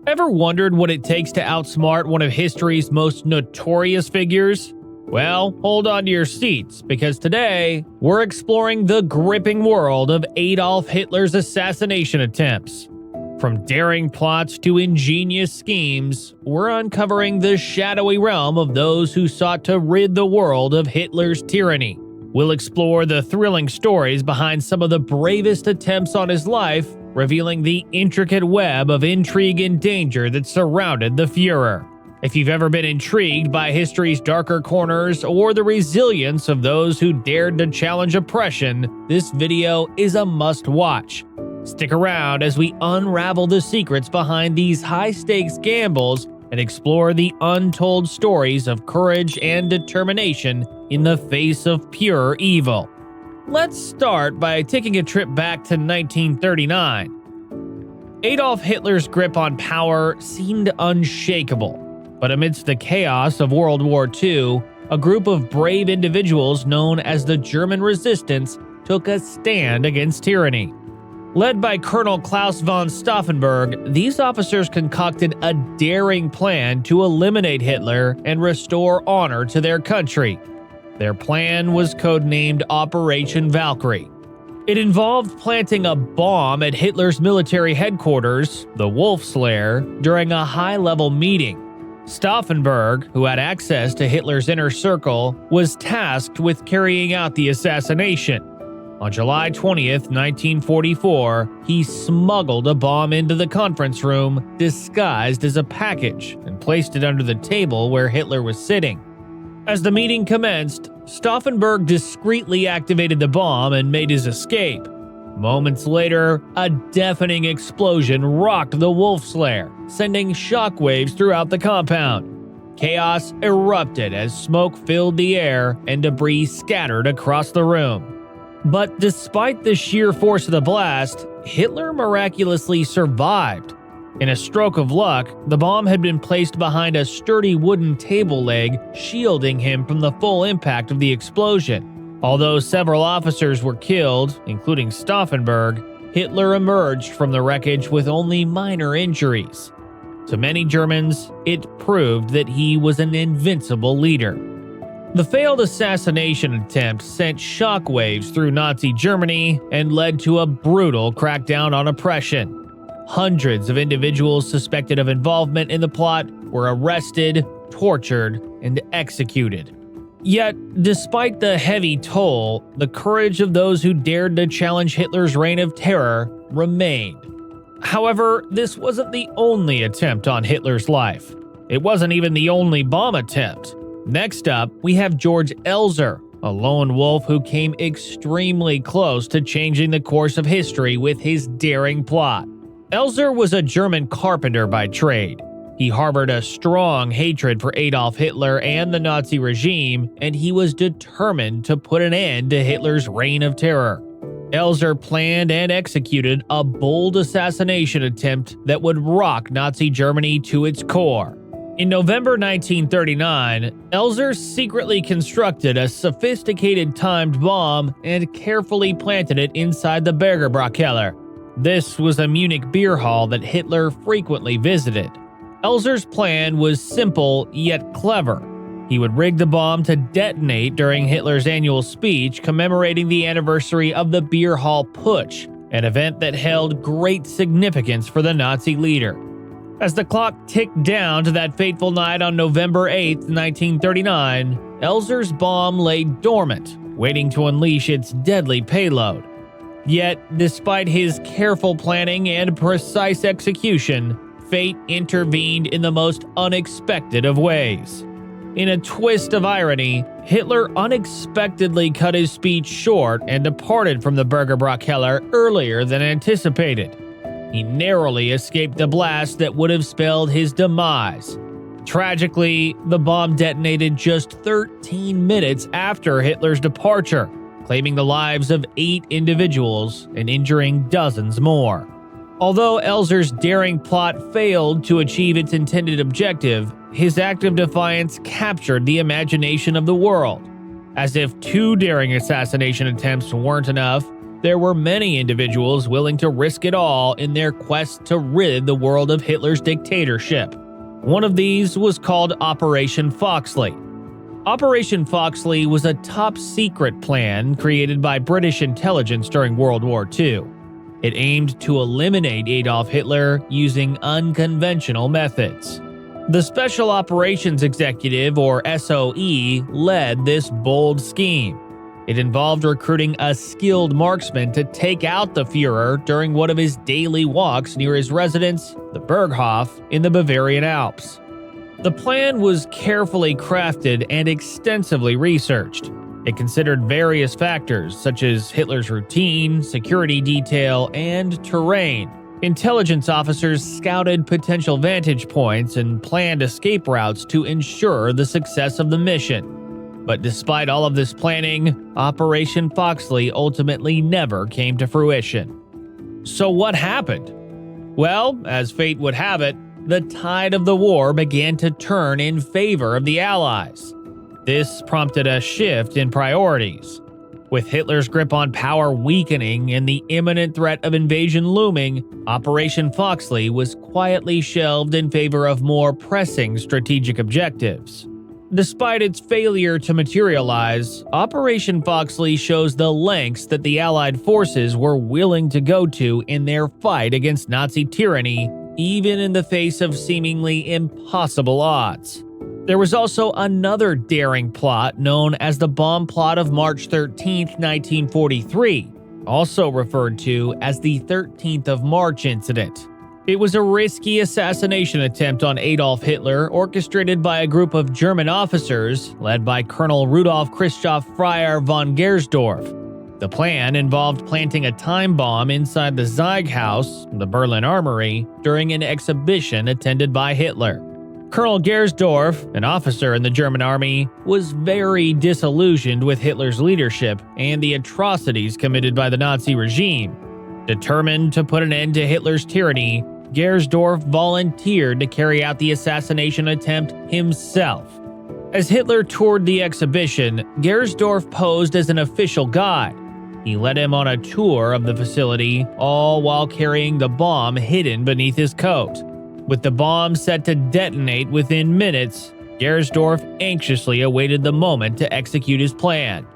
Ever wondered what it takes to outsmart one of history's most notorious figures? Well, hold on to your seats, because today, we're exploring the gripping world of Adolf Hitler's assassination attempts. From daring plots to ingenious schemes, we're uncovering the shadowy realm of those who sought to rid the world of Hitler's tyranny. We'll explore the thrilling stories behind some of the bravest attempts on his life, revealing the intricate web of intrigue and danger that surrounded the Führer. If you've ever been intrigued by history's darker corners or the resilience of those who dared to challenge oppression, this video is a must-watch. Stick around as we unravel the secrets behind these high-stakes gambles and explore the untold stories of courage and determination in the face of pure evil. Let's start by taking a trip back to 1939. Adolf Hitler's grip on power seemed unshakable, but amidst the chaos of World War II, a group of brave individuals known as the German Resistance took a stand against tyranny. Led by Colonel Klaus von Stauffenberg, these officers concocted a daring plan to eliminate Hitler and restore honor to their country. Their plan was codenamed Operation Valkyrie. It involved planting a bomb at Hitler's military headquarters, the Wolf's Lair, during a high-level meeting. Stauffenberg, who had access to Hitler's inner circle, was tasked with carrying out the assassination. On July 20th, 1944, he smuggled a bomb into the conference room disguised as a package and placed it under the table where Hitler was sitting. As the meeting commenced, Stauffenberg discreetly activated the bomb and made his escape. Moments later, a deafening explosion rocked the Wolf's Lair, sending shockwaves throughout the compound. Chaos erupted as smoke filled the air and debris scattered across the room. But despite the sheer force of the blast, Hitler miraculously survived. In a stroke of luck, the bomb had been placed behind a sturdy wooden table leg, shielding him from the full impact of the explosion. Although several officers were killed, including Stauffenberg, Hitler emerged from the wreckage with only minor injuries. To many Germans, it proved that he was an invincible leader. The failed assassination attempt sent shockwaves through Nazi Germany and led to a brutal crackdown on oppression. Hundreds of individuals suspected of involvement in the plot were arrested, tortured, and executed. Yet, despite the heavy toll, the courage of those who dared to challenge Hitler's reign of terror remained. However, this wasn't the only attempt on Hitler's life. It wasn't even the only bomb attempt. Next up, we have George Elser, a lone wolf who came extremely close to changing the course of history with his daring plot. Elser was a German carpenter by trade. He harbored a strong hatred for Adolf Hitler and the Nazi regime, and he was determined to put an end to Hitler's reign of terror. Elser planned and executed a bold assassination attempt that would rock Nazi Germany to its core. In November 1939, Elser secretly constructed a sophisticated timed bomb and carefully planted it inside the Bergerbraukeller. This was a Munich beer hall that Hitler frequently visited. Elser's plan was simple yet clever. He would rig the bomb to detonate during Hitler's annual speech commemorating the anniversary of the beer hall putsch, an event that held great significance for the Nazi leader. As the clock ticked down to that fateful night on November 8, 1939, Elser's bomb lay dormant, waiting to unleash its deadly payload. Yet, despite his careful planning and precise execution, fate intervened in the most unexpected of ways. In a twist of irony, Hitler unexpectedly cut his speech short and departed from the Bergerbraukeller earlier than anticipated. He narrowly escaped the blast that would have spelled his demise. Tragically, the bomb detonated just 13 minutes after Hitler's departure, claiming the lives of 8 individuals and injuring dozens more. Although Elser's daring plot failed to achieve its intended objective, his act of defiance captured the imagination of the world. As if 2 daring assassination attempts weren't enough, there were many individuals willing to risk it all in their quest to rid the world of Hitler's dictatorship. One of these was called Operation Foxley. Operation Foxley was a top-secret plan created by British intelligence during World War II. It aimed to eliminate Adolf Hitler using unconventional methods. The Special Operations Executive, or SOE, led this bold scheme. It involved recruiting a skilled marksman to take out the Führer during one of his daily walks near his residence, the Berghof, in the Bavarian Alps. The plan was carefully crafted and extensively researched. It considered various factors such as Hitler's routine, security detail, and terrain. Intelligence officers scouted potential vantage points and planned escape routes to ensure the success of the mission. But despite all of this planning, Operation Foxley ultimately never came to fruition. So what happened? Well, as fate would have it, the tide of the war began to turn in favor of the Allies. This prompted a shift in priorities. With Hitler's grip on power weakening and the imminent threat of invasion looming, Operation Foxley was quietly shelved in favor of more pressing strategic objectives. Despite its failure to materialize, Operation Foxley shows the lengths that the Allied forces were willing to go to in their fight against Nazi tyranny, even in the face of seemingly impossible odds. There was also another daring plot known as the bomb plot of March 13, 1943, also referred to as the 13th of March incident. It was a risky assassination attempt on Adolf Hitler orchestrated by a group of German officers led by Colonel Rudolf Christoph Führer von Gersdorf. The plan involved planting a time bomb inside the Zeighaus, the Berlin Armory, during an exhibition attended by Hitler. Colonel Gersdorf, an officer in the German army, was very disillusioned with Hitler's leadership and the atrocities committed by the Nazi regime. Determined to put an end to Hitler's tyranny, Gersdorf volunteered to carry out the assassination attempt himself. As Hitler toured the exhibition, Gersdorf posed as an official guide. He led him on a tour of the facility, all while carrying the bomb hidden beneath his coat. With the bomb set to detonate within minutes, Gersdorf anxiously awaited the moment to execute his plan.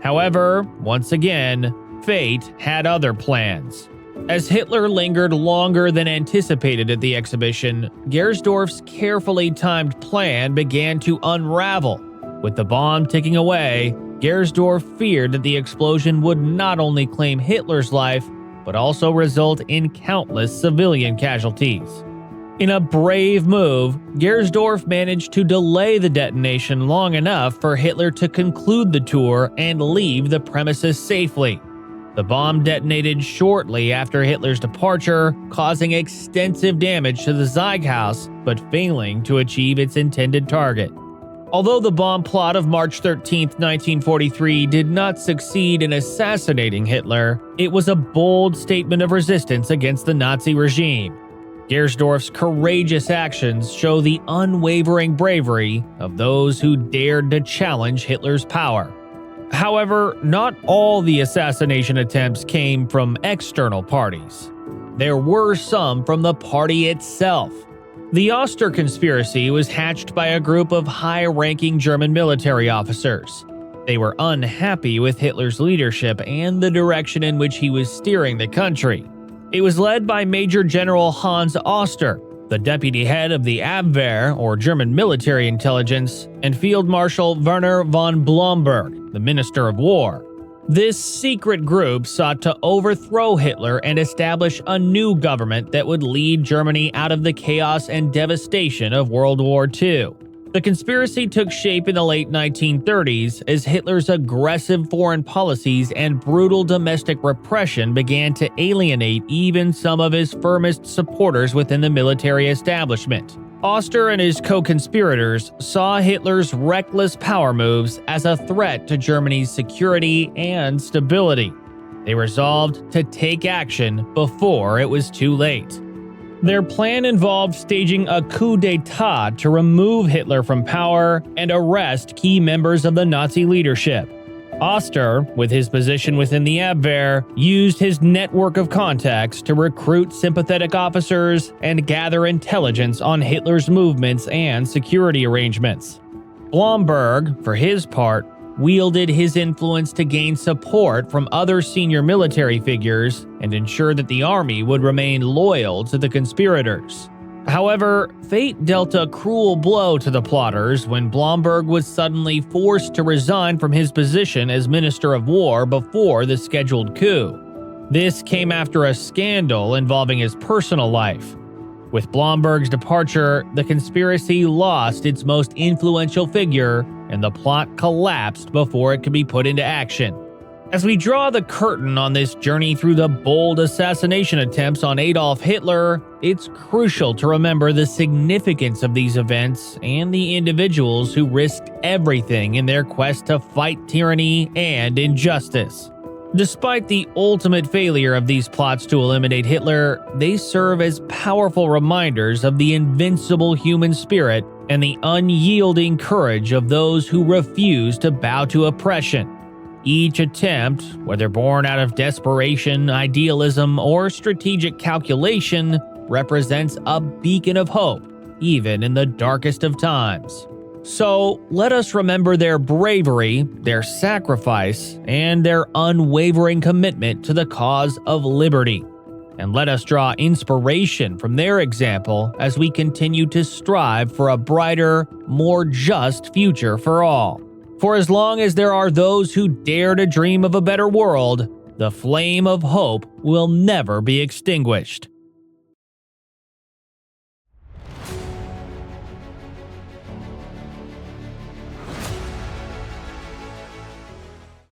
However, once again, fate had other plans. As Hitler lingered longer than anticipated at the exhibition, Gersdorf's carefully timed plan began to unravel. With the bomb ticking away, Gersdorf feared that the explosion would not only claim Hitler's life, but also result in countless civilian casualties. In a brave move, Gersdorf managed to delay the detonation long enough for Hitler to conclude the tour and leave the premises safely. The bomb detonated shortly after Hitler's departure, causing extensive damage to the Zeighaus, but failing to achieve its intended target. Although the bomb plot of March 13, 1943 did not succeed in assassinating Hitler, it was a bold statement of resistance against the Nazi regime. Gersdorf's courageous actions show the unwavering bravery of those who dared to challenge Hitler's power. However, not all the assassination attempts came from external parties. There were some from the party itself. The Oster conspiracy was hatched by a group of high-ranking German military officers. They were unhappy with Hitler's leadership and the direction in which he was steering the country. It was led by Major General Hans Oster, the deputy head of the Abwehr, or German military intelligence, and Field Marshal Werner von Blomberg, the Minister of War. This secret group sought to overthrow Hitler and establish a new government that would lead Germany out of the chaos and devastation of World War II. The conspiracy took shape in the late 1930s as Hitler's aggressive foreign policies and brutal domestic repression began to alienate even some of his firmest supporters within the military establishment. Oster and his co-conspirators saw Hitler's reckless power moves as a threat to Germany's security and stability. They resolved to take action before it was too late. Their plan involved staging a coup d'etat to remove Hitler from power and arrest key members of the Nazi leadership. Oster, with his position within the Abwehr, used his network of contacts to recruit sympathetic officers and gather intelligence on Hitler's movements and security arrangements. Blomberg, for his part, wielded his influence to gain support from other senior military figures and ensure that the army would remain loyal to the conspirators. However, fate dealt a cruel blow to the plotters when Blomberg was suddenly forced to resign from his position as Minister of War before the scheduled coup. This came after a scandal involving his personal life. With Blomberg's departure, the conspiracy lost its most influential figure, and the plot collapsed before it could be put into action. As we draw the curtain on this journey through the bold assassination attempts on Adolf Hitler, it's crucial to remember the significance of these events and the individuals who risked everything in their quest to fight tyranny and injustice. Despite the ultimate failure of these plots to eliminate Hitler, they serve as powerful reminders of the invincible human spirit and the unyielding courage of those who refuse to bow to oppression. Each attempt, whether born out of desperation, idealism, or strategic calculation, represents a beacon of hope, even in the darkest of times. So, let us remember their bravery, their sacrifice, and their unwavering commitment to the cause of liberty. And let us draw inspiration from their example as we continue to strive for a brighter, more just future for all. For as long as there are those who dare to dream of a better world, the flame of hope will never be extinguished.